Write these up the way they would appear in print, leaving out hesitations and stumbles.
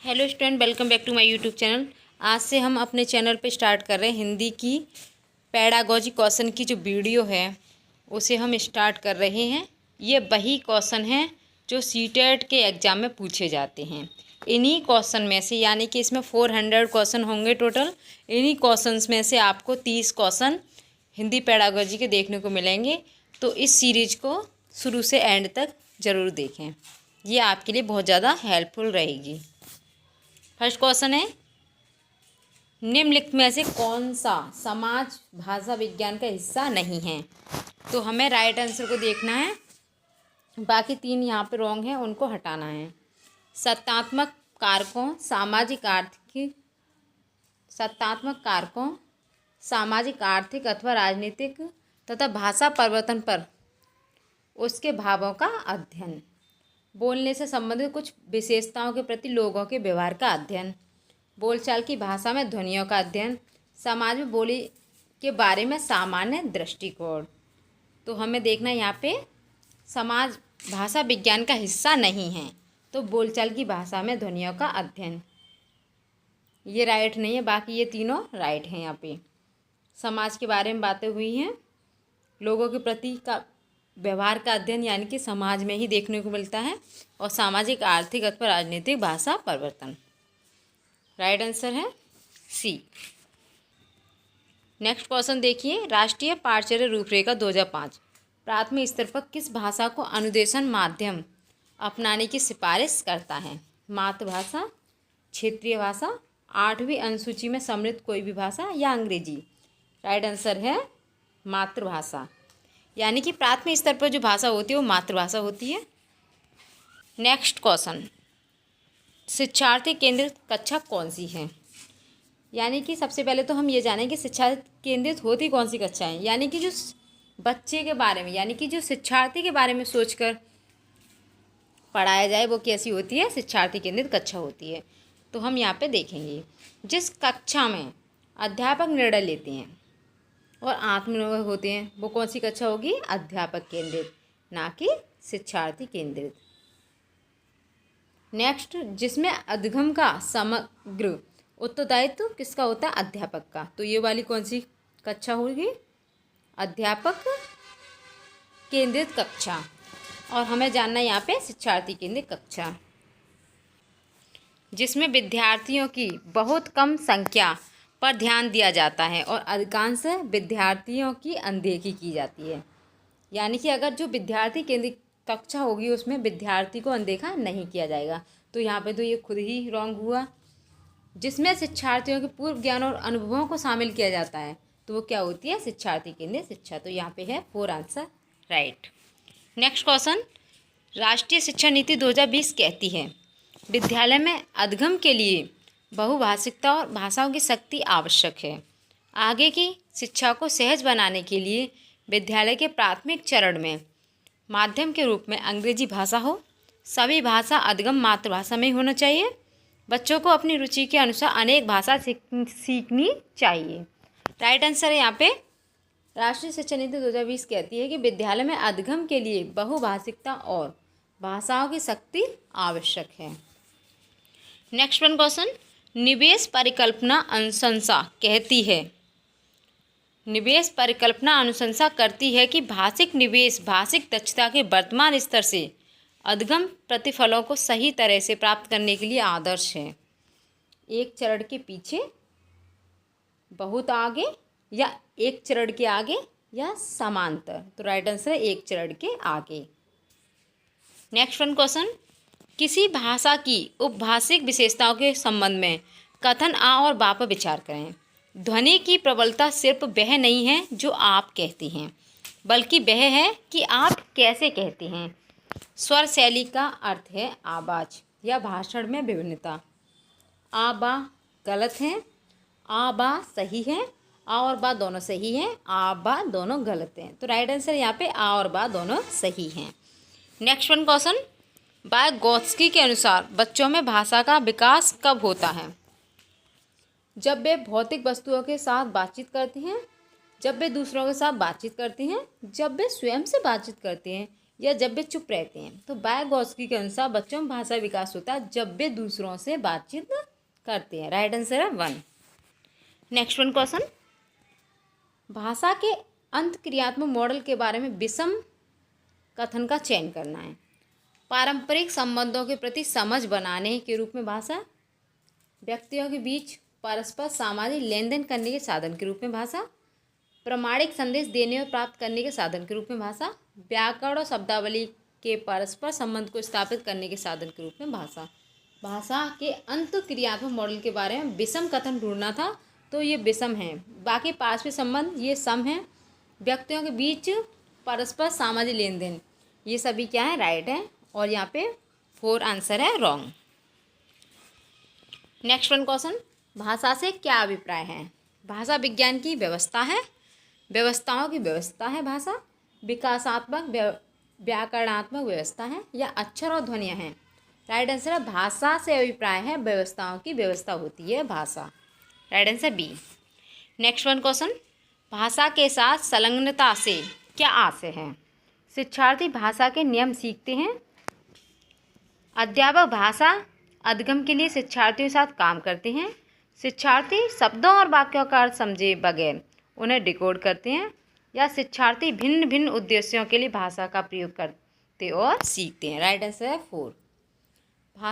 Hello student, welcome back to my YouTube channel. आज से हम अपने चैनल पे स्टार्ट कर रहे हैं हिंदी की पेडागोजी क्वेश्चन की जो वीडियो है उसे हम स्टार्ट कर रहे हैं। ये वही क्वेश्चन हैं जो सीटेट के एग्ज़ाम में पूछे जाते हैं। इन्हीं क्वेश्चन में से, यानी कि इसमें 400 क्वेश्चन होंगे टोटल। इन्हीं क्वेश्चंस में से आपको 30 क्वेश्चन हिंदी पेडागोजी के देखने को मिलेंगे। तो इस सीरीज़ को शुरू से एंड तक ज़रूर देखें, ये आपके लिए बहुत ज़्यादा हेल्पफुल रहेगी। फर्स्ट क्वेश्चन है, निम्नलिखित में से कौन सा समाज भाषा विज्ञान का हिस्सा नहीं है। तो हमें राइट आंसर को देखना है, बाकी 3 यहाँ पे रॉन्ग हैं, उनको हटाना है। सत्तात्मक कारकों, सामाजिक आर्थिक अथवा राजनीतिक तथा भाषा परिवर्तन पर उसके भावों का अध्ययन। बोलने से संबंधित कुछ विशेषताओं के प्रति लोगों के व्यवहार का अध्ययन। बोलचाल की भाषा में ध्वनियों का अध्ययन। समाज में बोली के बारे में सामान्य दृष्टिकोण। तो हमें देखना है यहाँ पे समाज भाषा विज्ञान का हिस्सा नहीं है, तो बोलचाल की भाषा में ध्वनियों का अध्ययन ये राइट नहीं है, बाकी ये तीनों राइट हैं। यहाँ पे समाज के बारे में बातें हुई हैं, लोगों के प्रति का व्यवहार का अध्ययन यानी कि समाज में ही देखने को मिलता है, और सामाजिक आर्थिक अथवा राजनीतिक भाषा परिवर्तन। राइट आंसर है सी। नेक्स्ट क्वेश्चन देखिए, राष्ट्रीय पाठ्यचर्या रूपरेखा 2005 प्राथमिक स्तर पर किस भाषा को अनुदेशन माध्यम अपनाने की सिफारिश करता है। मातृभाषा, क्षेत्रीय भाषा, 8वीं अनुसूची में सम्मिलित कोई भी भाषा, या अंग्रेजी। राइट आंसर है मातृभाषा, यानी कि प्राथमिक स्तर पर जो भाषा होती है वो मातृभाषा होती है। नेक्स्ट क्वेश्चन, शिक्षार्थी केंद्रित कक्षा कौन सी है। यानी कि सबसे पहले तो हम ये जानें कि शिक्षा केंद्रित होती कौन सी कक्षा है, यानी कि जो बच्चे के बारे में, यानी कि जो शिक्षार्थी के बारे में सोचकर पढ़ाया जाए वो कैसी होती है, शिक्षार्थी केंद्रित कक्षा होती है। तो हम यहाँ पे देखेंगे, जिस कक्षा में अध्यापक निर्णय लेते हैं और आत्मनिर्भर होते हैं वो कौन सी कक्षा होगी, अध्यापक केंद्रित, ना कि शिक्षार्थी केंद्रित। नेक्स्ट, जिसमें अधिगम का समग्र उत्तरदायित्व किसका होता है, अध्यापक का। तो ये वाली कौन सी कक्षा होगी, अध्यापक केंद्रित कक्षा। और हमें जानना है यहाँ पे शिक्षार्थी केंद्रित कक्षा, जिसमें विद्यार्थियों की बहुत कम संख्या पर ध्यान दिया जाता है और अधिकांश विद्यार्थियों की अनदेखी की जाती है। यानी कि अगर जो विद्यार्थी केंद्रित कक्षा होगी उसमें विद्यार्थी को अनदेखा नहीं किया जाएगा। तो यहाँ पे तो ये खुद ही रॉन्ग हुआ। जिसमें शिक्षार्थियों के पूर्व ज्ञान और अनुभवों को शामिल किया जाता है तो वो क्या होती है, शिक्षार्थी केंद्रित शिक्षा। तो यहाँ पे है 4 आंसर राइट। नेक्स्ट क्वेश्चन, राष्ट्रीय शिक्षा नीति 2020 कहती है विद्यालय में अधिगम के लिए बहुभाषिकता और भाषाओं की शक्ति आवश्यक है। आगे की शिक्षा को सहज बनाने के लिए विद्यालय के प्राथमिक चरण में माध्यम के रूप में अंग्रेजी भाषा हो। सभी भाषा अधिगम मातृभाषा में होना चाहिए। बच्चों को अपनी रुचि के अनुसार अनेक भाषा सीखनी चाहिए। राइट आंसर है यहाँ पे राष्ट्रीय शिक्षा नीति 2020 कहती है कि विद्यालय में अधिगम के लिए बहुभाषिकता और भाषाओं की शक्ति आवश्यक है। नेक्स्ट वन क्वेश्चन, निवेश परिकल्पना अनुशंसा कहती है, निवेश परिकल्पना अनुशंसा करती है कि भाषिक निवेश भाषिक दक्षता के वर्तमान स्तर से अधिगम प्रतिफलों को सही तरह से प्राप्त करने के लिए आदर्श है। एक चरण के पीछे, बहुत आगे, या एक चरण के आगे, या समांतर। तो राइट आंसर है एक चरण के आगे। नेक्स्ट वन क्वेश्चन, किसी भाषा की उपभाषिक विशेषताओं के संबंध में कथन आ और बा पर विचार करें। ध्वनि की प्रबलता सिर्फ वह नहीं है जो आप कहते हैं, बल्कि वह है कि आप कैसे कहते हैं। स्वर शैली का अर्थ है आवाज़ या भाषण में विभिन्नता। आ बा गलत है, आ बा सही है, आ और बा दोनों सही हैं, आ बा दोनों गलत हैं। तो राइट आंसर यहाँ पे आ और बा दोनों सही हैं। नेक्स्ट वन क्वेश्चन, वाइगोत्स्की के अनुसार बच्चों में भाषा का विकास कब होता है। जब वे भौतिक वस्तुओं के साथ बातचीत करते हैं, जब वे दूसरों के साथ बातचीत करते हैं, जब वे स्वयं से बातचीत करते हैं, या जब वे चुप रहते हैं। तो वाइगोत्स्की के अनुसार बच्चों में भाषा विकास होता है जब वे दूसरों से बातचीत करते हैं। राइट आंसर है 1। नेक्स्ट वन क्वेश्चन, भाषा के अंतक्रियात्मक मॉडल के बारे में विषम कथन का चयन करना है। पारंपरिक संबंधों के प्रति समझ बनाने के रूप में भाषा, व्यक्तियों के बीच परस्पर सामाजिक लेन देन करने के साधन के रूप में भाषा, प्रामाणिक संदेश देने और प्राप्त करने के साधन के रूप में भाषा, व्याकरण और शब्दावली के परस्पर संबंध को स्थापित करने के साधन के रूप में भाषा। भाषा के अंतक्रियात्मक मॉडल के बारे में विषम कथन ढूंढना था, तो ये विषम है। बाकी पार्श्विक संबंध ये सम है। व्यक्तियों के बीच परस्पर सामाजिक लेन देन ये सभी क्या है, राइट है। और यहाँ पे 4 आंसर है रॉन्ग। नेक्स्ट वन क्वेश्चन, भाषा से क्या अभिप्राय है। भाषा विज्ञान की व्यवस्था है, व्यवस्थाओं की व्यवस्था है भाषा, विकासात्मक व्याकरणात्मक व्यवस्था है, या अक्षर और ध्वनियाँ हैं। राइट आंसर है भाषा से अभिप्राय है, व्यवस्थाओं की व्यवस्था होती है भाषा। Right answer B. Next one question, भाषा के साथ संलग्नता से क्या आशय है। शिक्षार्थी भाषा के नियम सीखते हैं, अध्यापक भाषा अधिगम के लिए शिक्षार्थियों के साथ काम करते हैं, शिक्षार्थी शब्दों और वाक्यों का अर्थ समझे बगैर उन्हें डिकोड करते हैं, या शिक्षार्थी भिन्न भिन्न उद्देश्यों के लिए भाषा का प्रयोग करते और सीखते हैं। राइट आंसर है 4।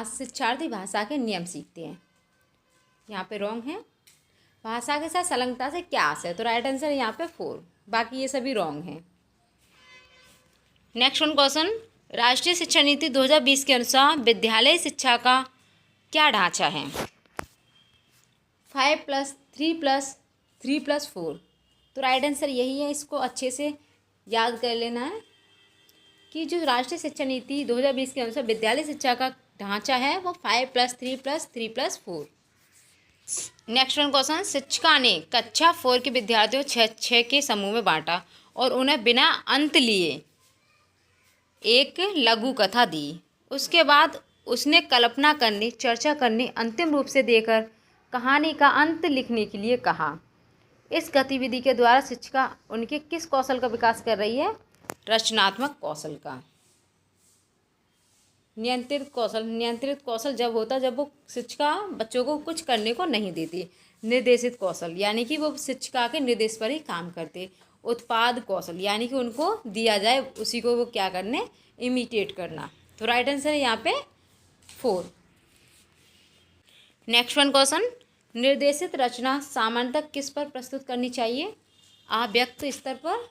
शिक्षार्थी भाषा के नियम सीखते हैं, यहाँ पे रॉन्ग है। भाषा के साथ संलग्नता से क्या आशय है, तो राइट आंसर है यहाँ पे 4, बाकी ये सभी रॉन्ग हैं। नेक्स्ट वन क्वेश्चन, राष्ट्रीय शिक्षा नीति 2020 के अनुसार विद्यालय शिक्षा का क्या ढांचा है। 5+3+3+4, तो राइट आंसर यही है। इसको अच्छे से याद कर लेना है कि जो राष्ट्रीय शिक्षा नीति 2020 के अनुसार विद्यालय शिक्षा का ढांचा है वो 5+3+3+4। नेक्स्ट वन क्वेश्चन, शिक्षिका ने कक्षा 4 के विद्यार्थियों 6 के समूह में बांटा और उन्हें बिना अंत लिए एक लघु कथा दी। उसके बाद उसने कल्पना करने, चर्चा करने, अंतिम रूप से देकर कहानी का अंत लिखने के लिए कहा। इस गतिविधि के द्वारा शिक्षिका उनके किस कौशल का विकास कर रही है, रचनात्मक कौशल का। नियंत्रित कौशल जब होता जब वो शिक्षिका बच्चों को कुछ करने को नहीं देती। निर्देशित कौशल यानी कि वो शिक्षिका के निर्देश पर ही काम करते। उत्पाद कौशल यानी कि उनको दिया जाए उसी को वो क्या करने, इमिटेट करना। तो राइट आंसर है यहाँ पे 4। नेक्स्ट वन क्वेश्चन, निर्देशित रचना सामान्यतः किस पर प्रस्तुत करनी चाहिए। अव्यक्त स्तर पर,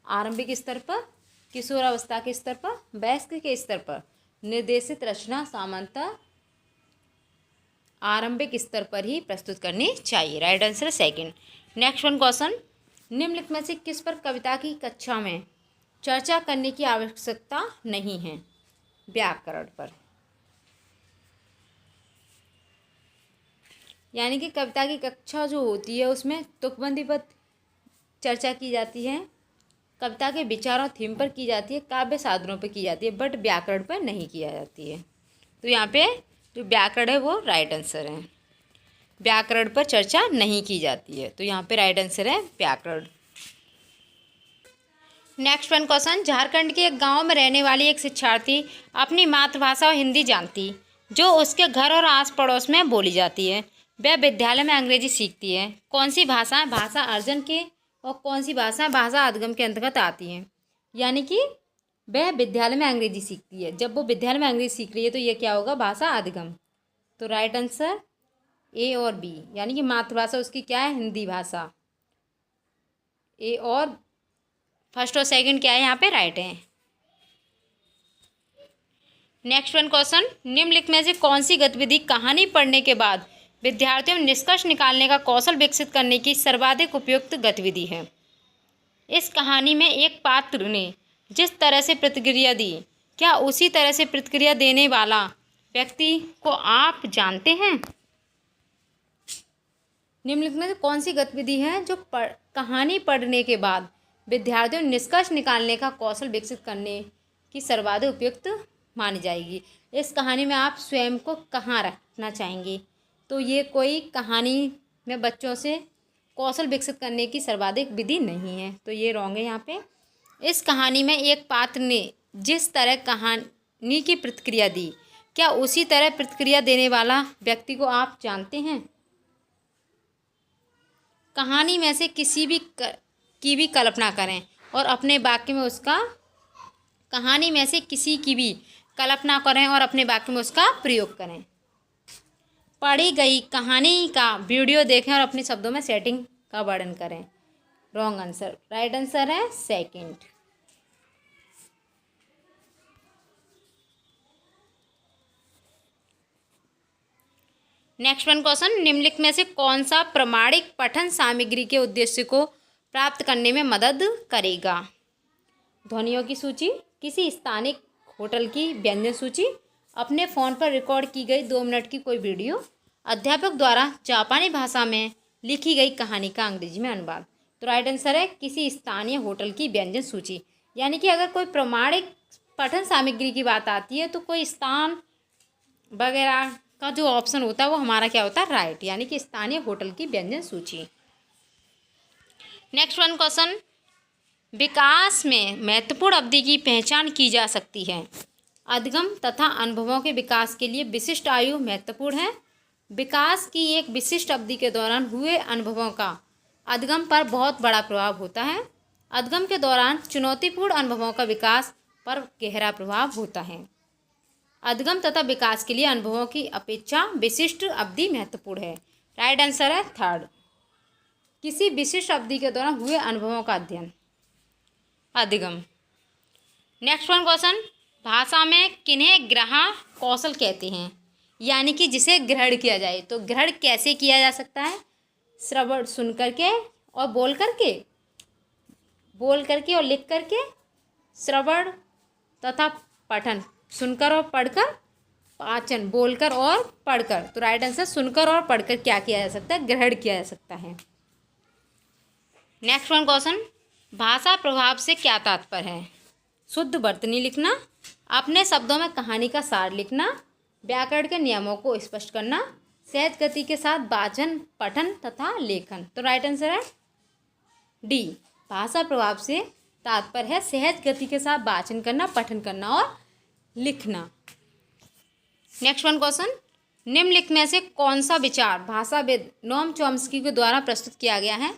आरंभिक स्तर पर, किशोरावस्था के स्तर पर, वयस्क के स्तर पर। निर्देशित रचना सामान्यतः आरंभिक स्तर पर ही प्रस्तुत करनी चाहिए। Right answer 2। Next one question, निम्नलिखित में से किस पर कविता की कक्षा में चर्चा करने की आवश्यकता नहीं है। व्याकरण पर, यानी कि कविता की कक्षा जो होती है उसमें तुकबंदी पर चर्चा की जाती है, कविता के विचारों थीम पर की जाती है, काव्य साधनों पर की जाती है, बट व्याकरण पर नहीं किया जाती है। तो यहाँ पे जो व्याकरण है वो राइट आंसर है। व्याकरण पर चर्चा नहीं की जाती है, तो यहाँ पे राइट आंसर है व्याकरण। नेक्स्ट वन क्वेश्चन, झारखंड के एक गांव में रहने वाली एक शिक्षार्थी अपनी मातृभाषा और हिंदी जानती जो उसके घर और आस पड़ोस में बोली जाती है। वह विद्यालय में अंग्रेजी सीखती है। कौन सी भाषा भाषा अर्जन के और कौन सी भाषा भाषा अधिगम के अंतर्गत आती हैं। यानी कि वह विद्यालय में अंग्रेजी सीखती है। जब वो विद्यालय में अंग्रेजी सीख रही है तो ये क्या होगा, भाषा अधिगम। तो राइट आंसर ए और बी, यानी कि मातृभाषा उसकी क्या है, हिंदी भाषा। ए और फर्स्ट और सेकंड क्या है यहाँ पे, राइट है। नेक्स्ट वन क्वेश्चन, निम्नलिखित में से कौन सी गतिविधि कहानी पढ़ने के बाद विद्यार्थियों में निष्कर्ष निकालने का कौशल विकसित करने की सर्वाधिक उपयुक्त गतिविधि है। इस कहानी में एक पात्र ने जिस तरह से प्रतिक्रिया दी, क्या उसी तरह से प्रतिक्रिया देने वाला व्यक्ति को आप जानते हैं। निम्नलिखित में से कौन सी गतिविधि है जो कहानी पढ़ने के बाद विद्यार्थियों में निष्कर्ष निकालने का कौशल विकसित करने की सर्वाधिक उपयुक्त मानी जाएगी। इस कहानी में आप स्वयं को कहाँ रखना चाहेंगे, तो ये कोई कहानी में बच्चों से कौशल विकसित करने की सर्वाधिक विधि नहीं है, तो ये रॉन्ग है यहाँ पे। इस कहानी में एक पात्र ने जिस तरह कहानी की प्रतिक्रिया दी, क्या उसी तरह प्रतिक्रिया देने वाला व्यक्ति को आप जानते हैं? कहानी में से किसी भी की भी कल्पना करें और अपने वाक्य में उसका कहानी में से किसी की भी कल्पना करें और अपने वाक्य में उसका प्रयोग करें। पढ़ी गई कहानी का वीडियो देखें और अपने शब्दों में सेटिंग का वर्णन करें। रॉन्ग आंसर, राइट आंसर है सेकंड। नेक्स्ट वन क्वेश्चन, निम्नलिखित में से कौन सा प्रमाणिक पठन सामग्री के उद्देश्य को प्राप्त करने में मदद करेगा? ध्वनियों की सूची, किसी स्थानीय होटल की व्यंजन सूची, अपने फ़ोन पर रिकॉर्ड की गई 2 मिनट की कोई वीडियो, अध्यापक द्वारा जापानी भाषा में लिखी गई कहानी का अंग्रेजी में अनुवाद। तो राइट आंसर है किसी स्थानीय होटल की व्यंजन सूची। यानी कि अगर कोई प्रमाणिक पठन सामग्री की बात आती है तो कोई स्थान वगैरह का जो ऑप्शन होता है वो हमारा क्या होता है? राइट, यानी कि स्थानीय होटल की व्यंजन सूची। नेक्स्ट वन क्वेश्चन, विकास में महत्वपूर्ण अवधि की पहचान की जा सकती है। अधिगम तथा अनुभवों के विकास के लिए विशिष्ट आयु महत्वपूर्ण है। विकास की एक विशिष्ट अवधि के दौरान हुए अनुभवों का अधिगम पर बहुत बड़ा प्रभाव होता है। अधिगम के दौरान चुनौतीपूर्ण अनुभवों का विकास पर गहरा प्रभाव होता है। अधिगम तथा विकास के लिए अनुभवों की अपेक्षा विशिष्ट अवधि महत्वपूर्ण है। राइट आंसर है थर्ड, किसी विशिष्ट अवधि के दौरान हुए अनुभवों का अध्ययन, अधिगम। नेक्स्ट वन क्वेश्चन, भाषा में किन्हें ग्रहण कौशल कहते हैं? यानी कि जिसे ग्रहण किया जाए। तो ग्रहण कैसे किया जा सकता है? श्रवण, सुन करके और बोल करके और लिख करके, श्रवण तथा पठन, सुनकर और पढ़कर, पाचन, बोलकर और पढ़कर। तो राइट आंसर सुनकर और पढ़कर क्या किया जा सकता है? ग्रहण किया जा सकता है। नेक्स्ट वन क्वेश्चन, भाषा प्रभाव से क्या तात्पर्य है? शुद्ध वर्तनी लिखना, अपने शब्दों में कहानी का सार लिखना, व्याकरण के नियमों को स्पष्ट करना, सहज गति के साथ वाचन, पठन तथा लेखन। तो राइट आंसर है डी, भाषा प्रभाव से तात्पर्य है सहज गति के साथ वाचन करना, पठन करना और लिखना। नेक्स्ट वन क्वेश्चन, निम्नलिखित में से कौन सा विचार भाषाविद नोम चॉम्स्की के द्वारा प्रस्तुत किया गया है?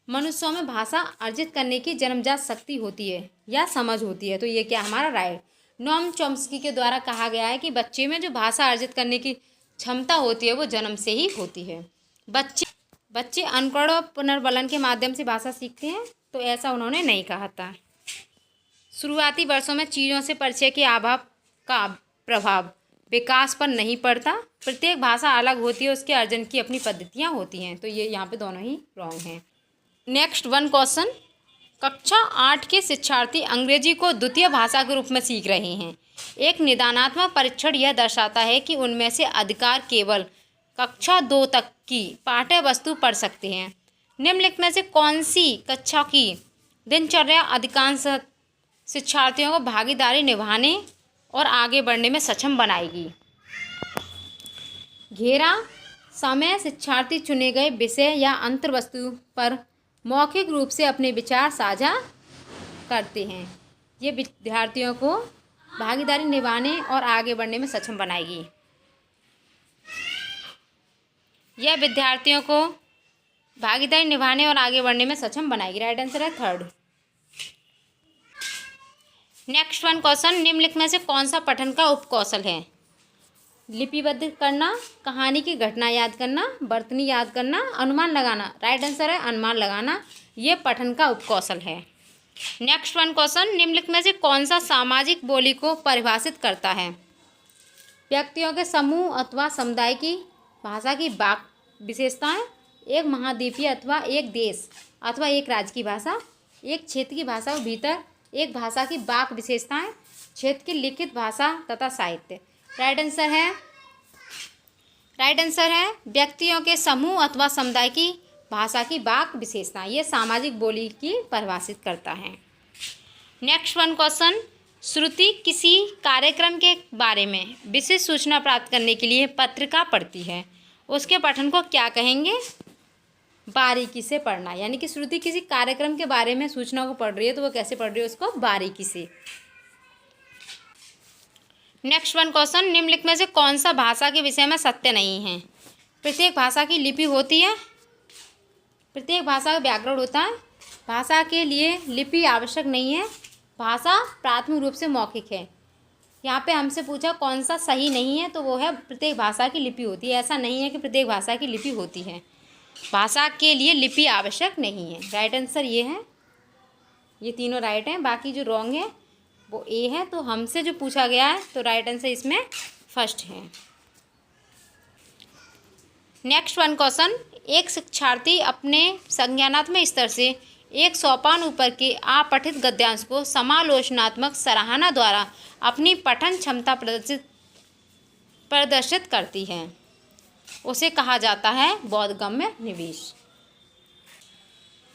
मनुष्यों में भाषा अर्जित करने की जन्मजात शक्ति होती है या समझ होती है। तो ये क्या हमारा राइट, नोम चॉम्स्की के द्वारा कहा गया है कि बच्चे में जो भाषा अर्जित करने की क्षमता होती है वो जन्म से ही होती है। बच्चे अनुकरण और पुनर्बलन के माध्यम से भाषा सीखते हैं, तो ऐसा उन्होंने नहीं कहा था। शुरुआती वर्षों में चीज़ों से परिचय के अभाव का प्रभाव विकास पर नहीं पड़ता। प्रत्येक भाषा अलग होती है, उसके अर्जन की अपनी पद्धतियाँ होती हैं। तो ये यहाँ पे दोनों ही रॉन्ग हैं। नेक्स्ट वन क्वेश्चन, कक्षा 8 के शिक्षार्थी अंग्रेजी को द्वितीय भाषा के रूप में सीख रहे हैं। एक निदानात्मक परीक्षण यह दर्शाता है कि उनमें से अधिकार केवल कक्षा 2 तक की पाठ्य वस्तु पढ़ सकते हैं। निम्नलिखित में से कौन सी कक्षा की दिनचर्या अधिकांश शिक्षार्थियों को भागीदारी निभाने और आगे बढ़ने में सक्षम बनाएगी? घेरा समय, शिक्षार्थी चुने गए विषय या अंतर्वस्तु पर मौखिक रूप से अपने विचार साझा करते हैं। ये विद्यार्थियों को भागीदारी निभाने और आगे बढ़ने में सक्षम बनाएगी। यह विद्यार्थियों को भागीदारी निभाने और आगे बढ़ने में सक्षम बनाएगी। राइट आंसर है थर्ड। नेक्स्ट वन क्वेश्चन, निम्नलिखित में से कौन सा पठन का उपकौशल है? लिपिबद्ध करना, कहानी की घटना याद करना, वर्तनी याद करना, अनुमान लगाना। राइट आंसर है अनुमान लगाना, ये पठन का उपकौशल है। नेक्स्ट वन क्वेश्चन, निम्नलिखित में से कौन सा सामाजिक बोली को परिभाषित करता है? व्यक्तियों के समूह अथवा समुदाय की भाषा की वाक विशेषताएं, एक महाद्वीपीय अथवा एक देश अथवा एक राज्य की भाषा, एक क्षेत्र की भाषा के भीतर एक भाषा की वाक विशेषताएं, क्षेत्र की लिखित भाषा तथा साहित्य। राइट आंसर है व्यक्तियों के समूह अथवा समुदाय की भाषा की वाक विशेषता, ये सामाजिक बोली की परिभाषित करता है। नेक्स्ट वन क्वेश्चन, श्रुति किसी कार्यक्रम के बारे में विशेष सूचना प्राप्त करने के लिए पत्रिका पढ़ती है, उसके पठन को क्या कहेंगे? बारीकी से पढ़ना। यानी कि श्रुति किसी कार्यक्रम के बारे में सूचना को पढ़ रही है तो वो कैसे पढ़ रही है? उसको बारीकी से। नेक्स्ट वन क्वेश्चन, निम्नलिखित में से कौन सा भाषा के विषय में सत्य नहीं है? प्रत्येक भाषा की लिपि होती है, प्रत्येक भाषा का व्याकरण होता है, भाषा के लिए लिपि आवश्यक नहीं है, भाषा प्राथमिक रूप से मौखिक है। यहाँ पे हमसे पूछा कौन सा सही नहीं है, तो वो है प्रत्येक भाषा की लिपि होती है। ऐसा नहीं है कि प्रत्येक भाषा की लिपि होती है, भाषा के लिए लिपि आवश्यक नहीं है। राइट आंसर ये है, ये तीनों राइट हैं, बाकी जो रॉन्ग है वो ए है। तो हमसे जो पूछा गया है तो राइट आंसर इसमें फर्स्ट है। नेक्स्ट वन क्वेश्चन, एक शिक्षार्थी अपने संज्ञानात्मक स्तर से एक सोपान ऊपर के अपठित गद्यांश को समालोचनात्मक सराहना द्वारा अपनी पठन क्षमता प्रदर्शित करती है, उसे कहा जाता है बोधगम्य निवेश।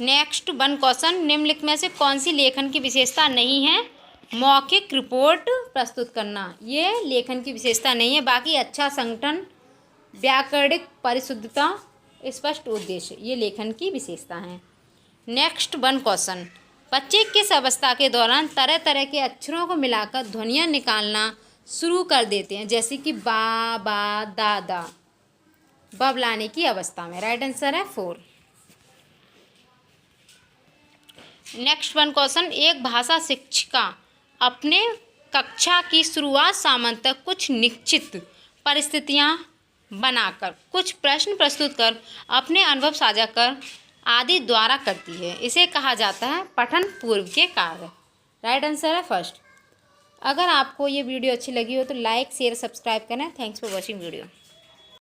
नेक्स्ट वन क्वेश्चन, निम्नलिखित में से कौन सी लेखन की विशेषता नहीं है? मौखिक रिपोर्ट प्रस्तुत करना, ये लेखन की विशेषता नहीं है। बाकी अच्छा संगठन, व्याकरणिक परिशुद्धता, स्पष्ट उद्देश्य, ये लेखन की विशेषता है। नेक्स्ट वन क्वेश्चन, बच्चे किस अवस्था के दौरान तरह तरह के अक्षरों को मिलाकर ध्वनियाँ निकालना शुरू कर देते हैं, जैसे कि बा, बा, दा, दा, बबलाने की अवस्था में? राइट आंसर है 4। नेक्स्ट वन क्वेश्चन, एक भाषा शिक्षिका अपने कक्षा की शुरुआत सामान्यतः कुछ निश्चित परिस्थितियां बनाकर, कुछ प्रश्न प्रस्तुत कर, अपने अनुभव साझा कर आदि द्वारा करती है, इसे कहा जाता है पठन पूर्व के कार्य। राइट आंसर है फर्स्ट। अगर आपको ये वीडियो अच्छी लगी हो तो लाइक शेयर सब्सक्राइब करें। Thanks for watching video.